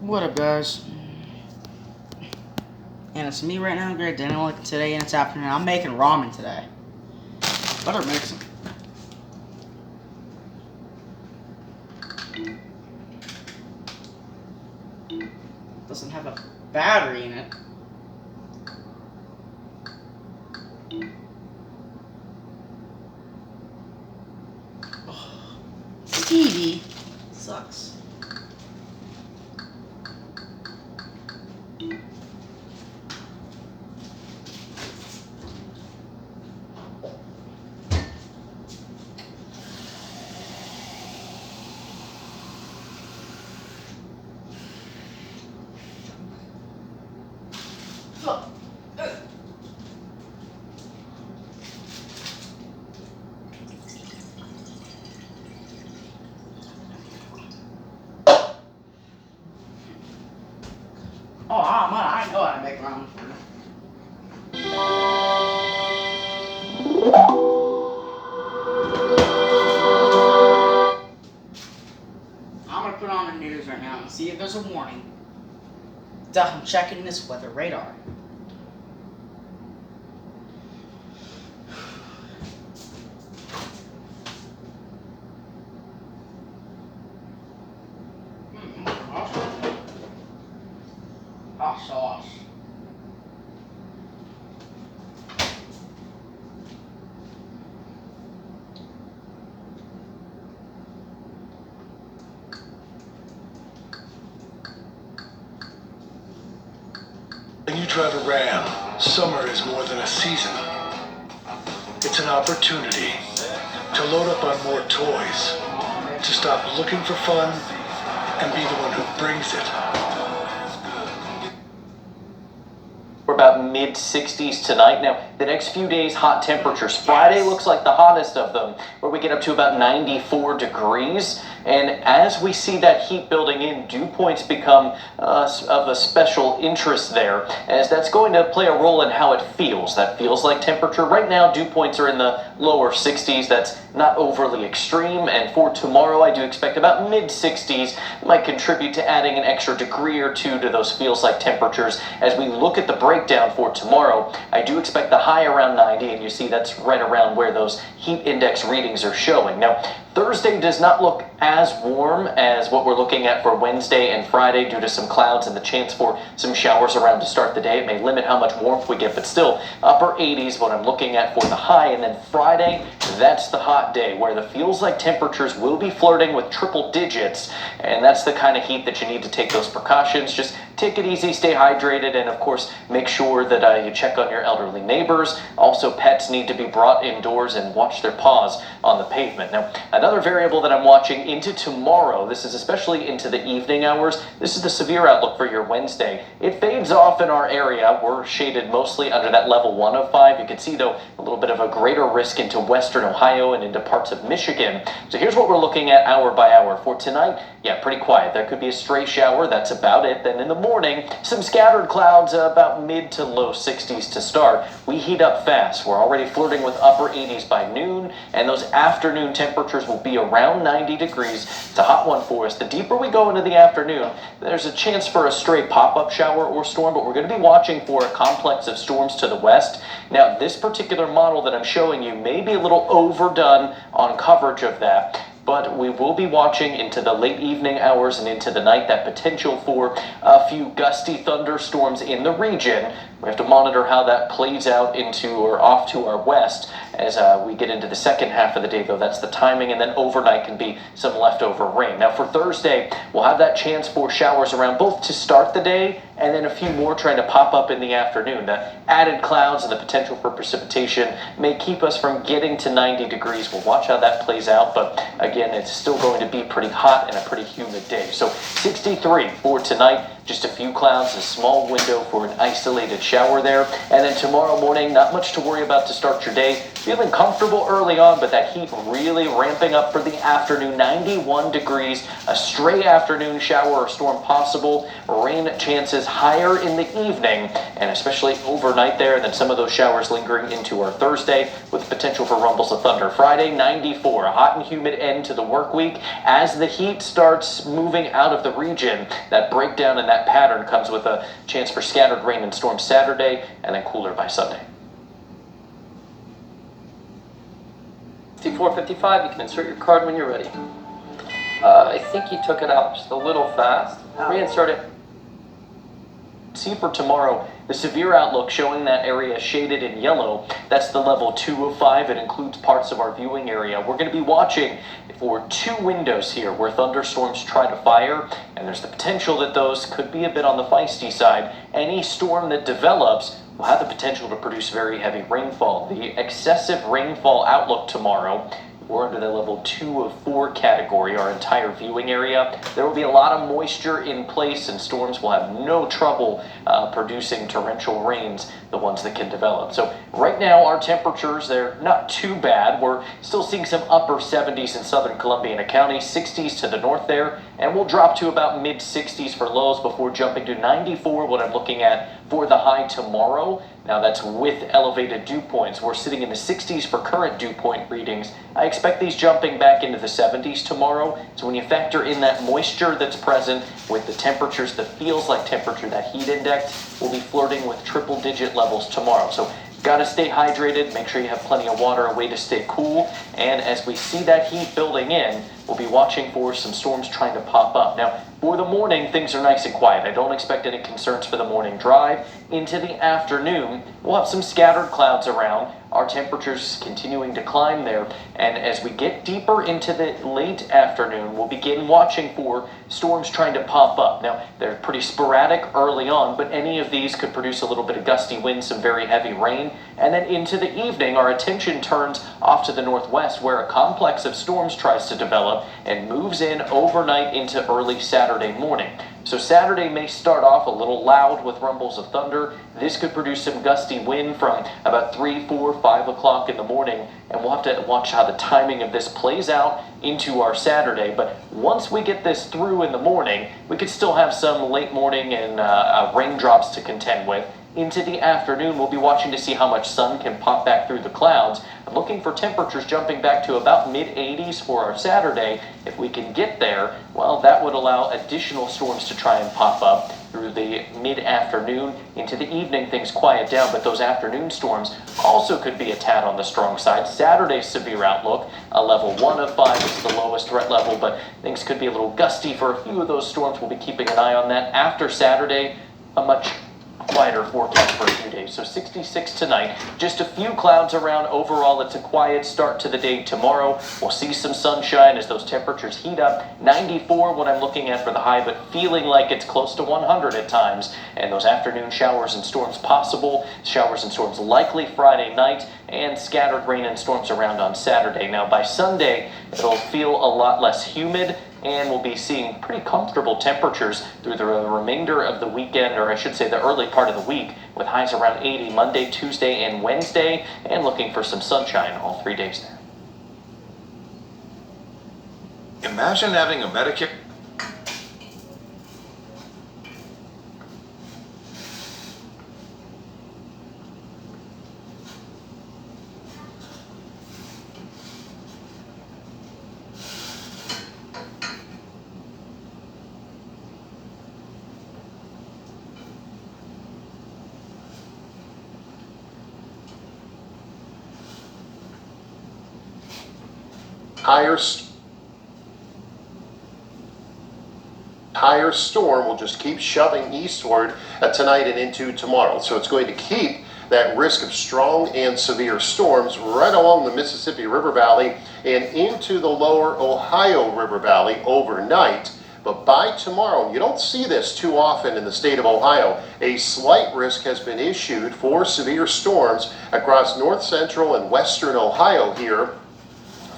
What up, guys? And it's me right now, Greg Daniel, today and it's afternoon. I'm making ramen today. Better make some. Doesn't have a battery in it. Oh, TV sucks. Oh, I know how to make ramen. I'm gonna put on the news right now and see if there's a warning. I'm checking this weather radar. Hot sauce. When you drive a Ram, summer is more than a season. It's an opportunity to load up on more toys, to stop looking for fun and be the one who brings it. We're about mid-60s tonight. Now, the next few days, hot temperatures. Friday looks like the hottest of them, where we get up to about 94 degrees. And as we see that heat building in, dew points become of a special interest there, as that's going to play a role in how it feels. That feels like temperature. Right now, dew points are in the lower 60s. That's not overly extreme. And for tomorrow, I do expect about mid-60s. Might contribute to adding an extra degree or two to those feels like temperatures. As we look at the breakdown for tomorrow, I do expect the high around 90, and you see that's right around where those heat index readings are showing. Now, Thursday does not look as warm as what we're looking at for Wednesday and Friday due to some clouds and the chance for some showers around to start the day. It may limit how much warmth we get, but still upper 80s what I'm looking at for the high. And then Friday, that's the hot day where the feels like temperatures will be flirting with triple digits, and that's the kind of heat that you need to take those precautions. Just take it easy, stay hydrated, and of course make sure that you check on your elderly neighbors. Also, pets need to be brought indoors and watch their paws on the pavement. Now, another variable that I'm watching into tomorrow, this is especially into the evening hours, this is the severe outlook for your Wednesday. It fades off in our area. We're shaded mostly under that level 1 of 5. You can see, though, a little bit of a greater risk into western Ohio and into parts of Michigan. So here's what we're looking at hour by hour. For tonight, yeah, pretty quiet. There could be a stray shower. That's about it. Then in the morning, some scattered clouds, about mid to low 60s to start. We heat up fast. We're already flirting with upper 80s by noon, and those afternoon temperatures will be around 90 degrees. It's a hot one for us. The deeper we go into the afternoon, there's a chance for a stray pop-up shower or storm, but we're going to be watching for a complex of storms to the west. Now, this particular model that I'm showing you may be a little overdone on coverage of that, but we will be watching into the late evening hours and into the night that potential for a few gusty thunderstorms in the region. We have to monitor how that plays out into or off to our west as we get into the second half of the day, though. That's the timing, and then overnight can be some leftover rain. Now, for Thursday, we'll have that chance for showers around both to start the day and then a few more trying to pop up in the afternoon. The added clouds and the potential for precipitation may keep us from getting to 90 degrees. We'll watch how that plays out, but again, it's still going to be pretty hot and a pretty humid day. So 63 for tonight. just a few clouds, a small window for an isolated shower there. And then tomorrow morning, not much to worry about to start your day. Feeling comfortable early on, but that heat really ramping up for the afternoon. 91 degrees, a stray afternoon shower or storm possible. Rain chances higher in the evening, and especially overnight there. And then some of those showers lingering into our Thursday with potential for rumbles of thunder. Friday, 94, a hot and humid end to the work week. As the heat starts moving out of the region, that breakdown in that pattern comes with a chance for scattered rain and storms Saturday, and then cooler by Sunday. 5455, you can insert your card when you're ready. I think you took it out just a little fast. Reinsert it. See for tomorrow, the severe outlook showing that area shaded in yellow. That's the level 2 of 5. It includes parts of our viewing area. We're going to be watching for 2 windows here where thunderstorms try to fire, and there's the potential that those could be a bit on the feisty side. Any storm that develops will have the potential to produce very heavy rainfall. The excessive rainfall outlook tomorrow, we're under the level 2 of 4 category, our entire viewing area. There will be a lot of moisture in place, and storms will have no trouble producing torrential rains, the ones that can develop. So right now, our temperatures, they're not too bad. We're still seeing some upper 70s in southern Columbiana County, 60s to the north there, and we'll drop to about mid 60s for lows before jumping to 94, what I'm looking at for the high tomorrow. Now that's with elevated dew points. We're sitting in the 60s for current dew point readings. I expect these jumping back into the 70s tomorrow. So when you factor in that moisture that's present with the temperatures, that feels like temperature, that heat index, we'll be flirting with triple digit levels tomorrow. So gotta stay hydrated, make sure you have plenty of water, a way to stay cool. And as we see that heat building in, we'll be watching for some storms trying to pop up. Now, for the morning, things are nice and quiet. I don't expect any concerns for the morning drive. Into the afternoon, we'll have some scattered clouds around. Our temperatures continuing to climb there. And as we get deeper into the late afternoon, we'll begin watching for storms trying to pop up. Now, they're pretty sporadic early on, but any of these could produce a little bit of gusty wind, some very heavy rain. And then into the evening, our attention turns off to the northwest, where a complex of storms tries to develop and moves in overnight into early Saturday morning. So Saturday may start off a little loud with rumbles of thunder. This could produce some gusty wind from about 3, 4, 5 o'clock in the morning, and we'll have to watch how the timing of this plays out into our Saturday. But once we get this through in the morning, we could still have some late morning and raindrops to contend with. Into the afternoon, we'll be watching to see how much sun can pop back through the clouds. I'm looking for temperatures jumping back to about mid-80s for our Saturday. If we can get there, well, that would allow additional storms to try and pop up through the mid-afternoon. Into the evening, things quiet down, but those afternoon storms also could be a tad on the strong side. Saturday's severe outlook, a level 1 of 5 is the lowest threat level, but things could be a little gusty for a few of those storms. We'll be keeping an eye on that. After Saturday, a much quieter forecast for a few days. So 66 tonight, just a few clouds around. Overall, it's a quiet start to the day tomorrow. We'll see some sunshine as those temperatures heat up. 94, what I'm looking at for the high, but feeling like it's close to 100 at times. And those afternoon showers and storms possible. Showers and storms likely Friday night, and scattered rain and storms around on Saturday. Now by Sunday, it'll feel a lot less humid, and we'll be seeing pretty comfortable temperatures through the remainder of the weekend, or I should say the early part of the week, with highs around 80 Monday, Tuesday, and Wednesday, and looking for some sunshine all 3 days there. Imagine having a Medicare. Higher storm will just keep shoving eastward tonight and into tomorrow. So it's going to keep that risk of strong and severe storms right along the Mississippi River Valley and into the lower Ohio River Valley overnight. But by tomorrow, you don't see this too often in the state of Ohio, a slight risk has been issued for severe storms across north central and western Ohio here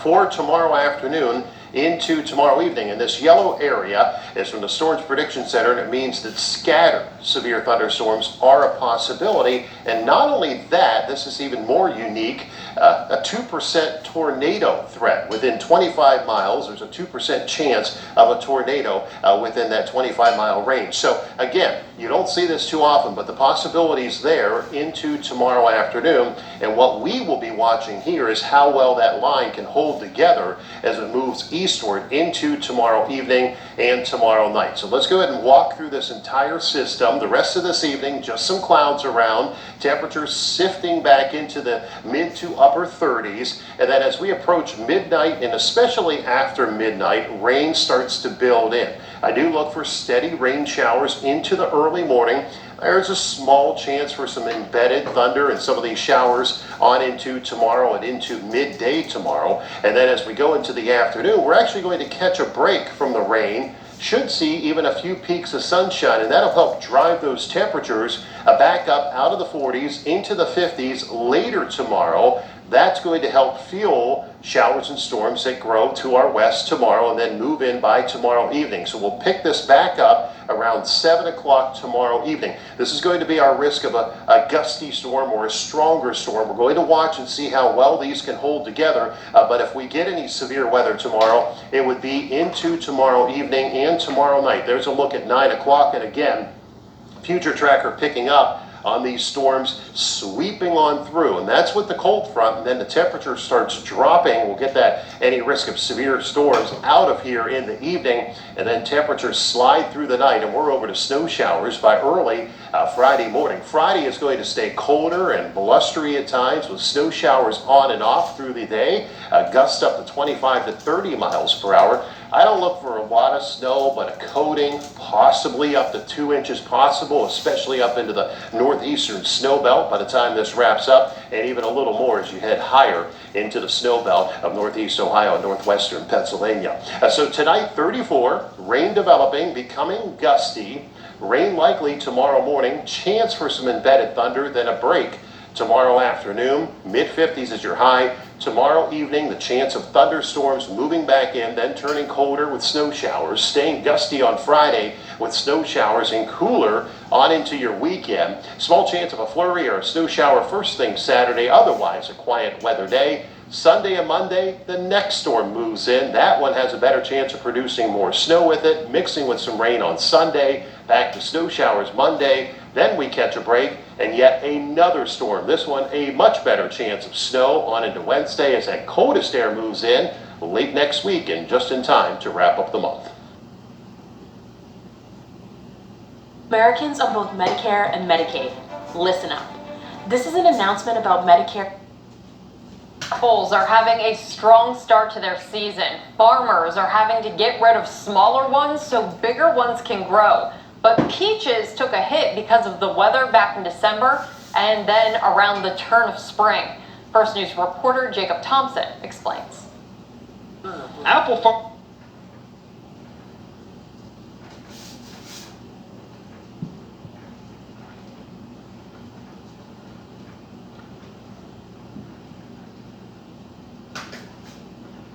for tomorrow afternoon into tomorrow evening. And this yellow area is from the Storms Prediction Center, and it means that scattered severe thunderstorms are a possibility. And not only that, this is even more unique, a 2% tornado threat within 25 miles. There's a 2% chance of a tornado within that 25-mile range. So again, you don't see this too often, but the possibility's there into tomorrow afternoon. And what we will be watching here is how well that line can hold together as it moves eastward into tomorrow evening and tomorrow night. So let's go ahead and walk through this entire system. The rest of this evening, just some clouds around, temperatures sifting back into the mid to upper 30s. And then as we approach midnight, and especially after midnight, rain starts to build in. I do look for steady rain showers into the early morning. There's a small chance for some embedded thunder and some of these showers on into tomorrow and into midday tomorrow. And then as we go into the afternoon, we're actually going to catch a break from the rain. Should see even a few peaks of sunshine, and that'll help drive those temperatures back up out of the 40s into the 50s later tomorrow. That's going to help fuel showers and storms that grow to our west tomorrow and then move in by tomorrow evening. So we'll pick this back up around 7 o'clock tomorrow evening. This is going to be our risk of a gusty storm or a stronger storm. We're going to watch and see how well these can hold together. But if we get any severe weather tomorrow, it would be into tomorrow evening and tomorrow night. There's a look at 9 o'clock. And again, future tracker picking up on these storms sweeping on through, and that's with the cold front, and then the temperature starts dropping. We'll get that any risk of severe storms out of here in the evening, and then temperatures slide through the night, and we're over to snow showers by early Friday morning. Friday is going to stay colder and blustery at times with snow showers on and off through the day, gusts up to 25 to 30 miles per hour. I don't look for a lot of snow, but a coating, possibly up to 2 inches possible, especially up into the northeastern snow belt by the time this wraps up, and even a little more as you head higher into the snow belt of northeast Ohio and northwestern Pennsylvania. So tonight, 34, rain developing, becoming gusty, rain likely tomorrow morning, chance for some embedded thunder, then a break tomorrow afternoon, mid-50s is your high. Tomorrow evening, the chance of thunderstorms moving back in, then turning colder with snow showers, staying gusty on Friday with snow showers, and cooler on into your weekend. Small chance of a flurry or a snow shower first thing Saturday, otherwise a quiet weather day. Sunday and Monday, the next storm moves in. That one has a better chance of producing more snow with it, mixing with some rain on Sunday, back to snow showers Monday. Then we catch a break, and yet another storm. This one, a much better chance of snow on into Wednesday as that coldest air moves in late next week, and just in time to wrap up the month. Americans on both Medicare and Medicaid, listen up. This is an announcement about Medicare. Apples are having a strong start to their season. Farmers are having to get rid of smaller ones so bigger ones can grow. But peaches took a hit because of the weather back in December and then around the turn of spring. First News reporter Jacob Thompson explains. Apple farm.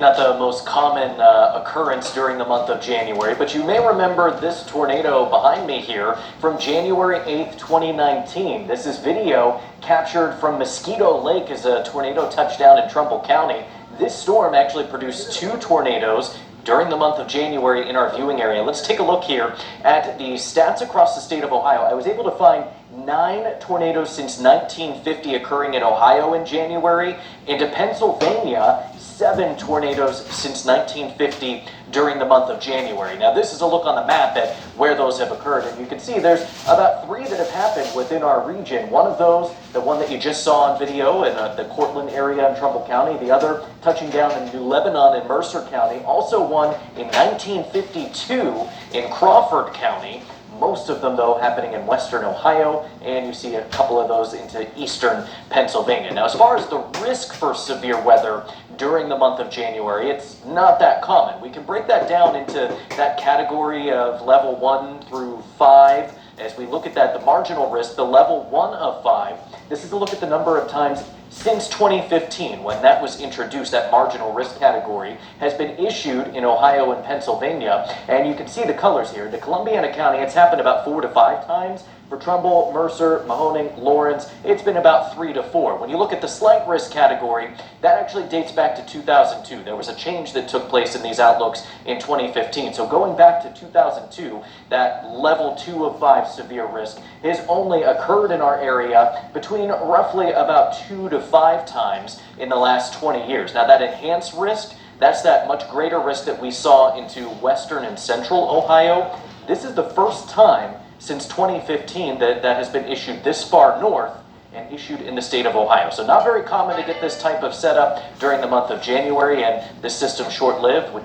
Not the most common occurrence during the month of January, but you may remember this tornado behind me here from January 8th, 2019. This is video captured from Mosquito Lake as a tornado touched down in Trumbull County. This storm actually produced 2 tornadoes during the month of January in our viewing area. Let's take a look here at the stats across the state of Ohio. I was able to find 9 tornadoes since 1950 occurring in Ohio in January. Into Pennsylvania, 7 tornadoes since 1950 during the month of January. Now this is a look on the map at where those have occurred, and you can see there's about 3 that have happened within our region. One of those, the one that you just saw on video in the Cortland area in Trumbull County, the other touching down in New Lebanon in Mercer County, also one in 1952 in Crawford County. Most of them, though, happening in western Ohio, and you see a couple of those into eastern Pennsylvania. Now, as far as the risk for severe weather during the month of January, it's not that common. We can break that down into that category of level 1 through 5. As we look at that, the marginal risk, the level 1 of 5, this is a look at the number of times since 2015, when that was introduced, that marginal risk category has been issued in Ohio and Pennsylvania. And you can see the colors here. To Columbiana County, it's happened about 4 to 5 times. For Trumbull, Mercer, Mahoning, Lawrence, it's been about 3 to 4. When you look at the slight risk category, that actually dates back to 2002. There was a change that took place in these outlooks in 2015. So going back to 2002, that level 2 of 5 severe risk has only occurred in our area between roughly about 2 to 5 times in the last 20 years. Now that enhanced risk, that's that much greater risk that we saw into western and central Ohio. This is the first time since 2015 that has been issued this far north and issued in the state of Ohio. So not very common to get this type of setup during the month of January, and this system short-lived.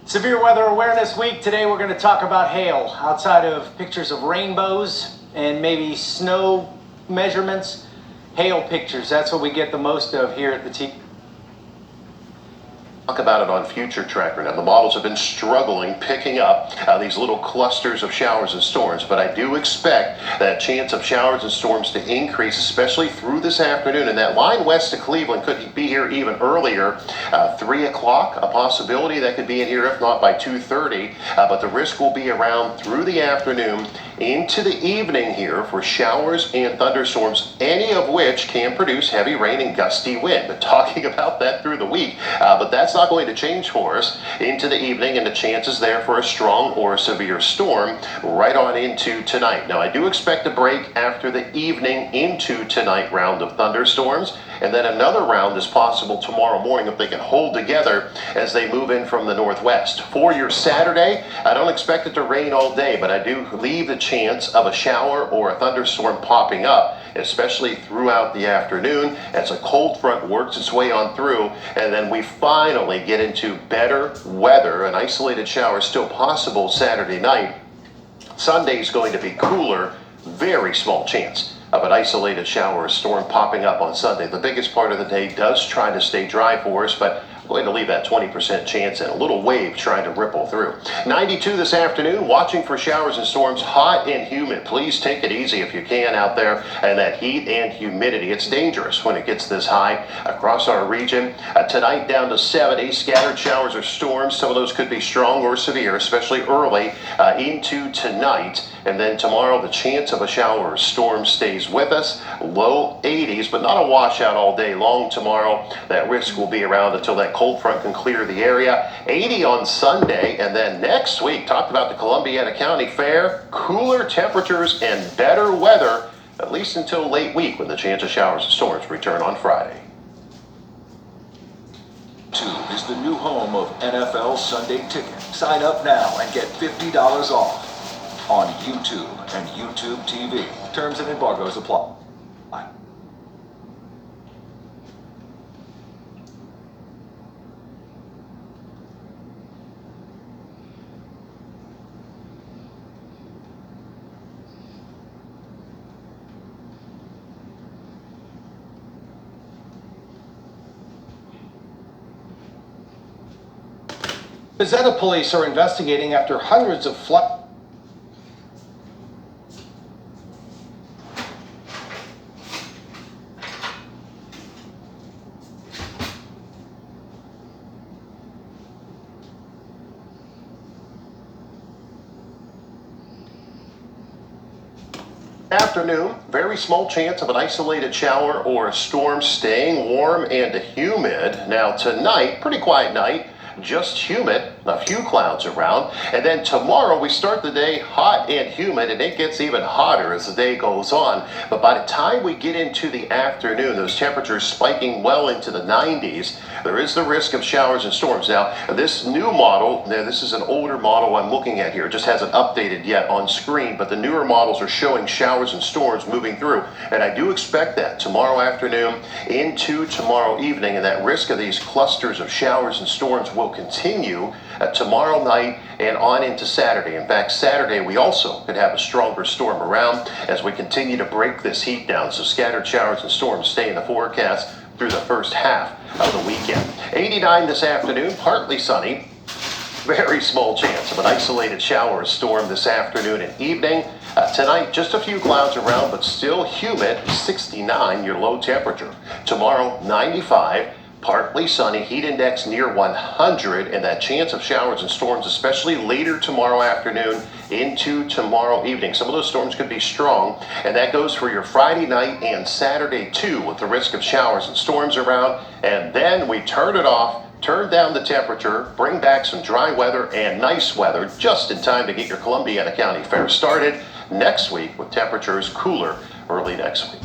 Severe Weather Awareness Week. Today we're going to talk about hail. Outside of pictures of rainbows and maybe snow measurements, hail pictures. That's what we get the most of here at the T. Talk about it on Future Tracker. Now, the models have been struggling picking up these little clusters of showers and storms, but I do expect that chance of showers and storms to increase, especially through this afternoon. And that line west of Cleveland could be here even earlier, 3 o'clock, a possibility that could be in here, if not by 2:30. But the risk will be around through the afternoon into the evening here for showers and thunderstorms, any of which can produce heavy rain and gusty wind. But talking about that through the week, but that's not going to change for us into the evening, and the chances there for a strong or a severe storm right on into tonight. Now, I do expect a break after the evening into tonight round of thunderstorms, and then another round is possible tomorrow morning if they can hold together as they move in from the northwest. For your Saturday, I don't expect it to rain all day, but I do leave the chance of a shower or a thunderstorm popping up, especially throughout the afternoon as a cold front works its way on through, and then we finally get into better weather. An isolated shower is still possible Saturday night. Sunday is going to be cooler, very small chance of an isolated shower or storm popping up on Sunday. The biggest part of the day does try to stay dry for us, but I'm going to leave that 20% chance and a little wave trying to ripple through. 92 this afternoon, watching for showers and storms, hot and humid. Please take it easy if you can out there, and that heat and humidity, it's dangerous when it gets this high across our region. Tonight down to 70, scattered showers or storms. Some of those could be strong or severe, especially early into tonight. And then tomorrow, the chance of a shower or storm stays with us. Low 80s, but not a washout all day long tomorrow. That risk will be around until that cold front can clear the area. 80 on Sunday, and then next week, talked about the Columbiana County Fair, cooler temperatures and better weather, at least until late week when the chance of showers and storms return on Friday. YouTube is the new home of NFL Sunday Ticket. Sign up now and get $50 off on YouTube and YouTube TV. Terms and embargoes apply. Bezetta police are investigating after hundreds of Afternoon, very small chance of an isolated shower or a storm, staying warm and humid. Now tonight, pretty quiet night, just humid, a few clouds around. And then tomorrow we start the day hot and humid, and it gets even hotter as the day goes on. But by the time we get into the afternoon, those temperatures spiking well into the 90s, there is the risk of showers and storms. Now, this new model, now this is an older model I'm looking at here, it just hasn't updated yet on screen, but the newer models are showing showers and storms moving through. And I do expect that tomorrow afternoon into tomorrow evening, and that risk of these clusters of showers and storms will continue tomorrow night and on into Saturday. In fact, Saturday we also could have a stronger storm around as we continue to break this heat down. So scattered showers and storms stay in the forecast through the first half of the weekend. 89 this afternoon, partly sunny. very small chance of an isolated shower or storm this afternoon and evening. Tonight, just a few clouds around, but still humid, 69 your low temperature. Tomorrow, 95. Partly sunny, heat index near 100, and that chance of showers and storms, especially later tomorrow afternoon into tomorrow evening. Some of those storms could be strong, and that goes for your Friday night and Saturday too, with the risk of showers and storms around. And then we turn it off, turn down the temperature, bring back some dry weather and nice weather just in time to get your Columbiana County Fair started next week with temperatures cooler early next week.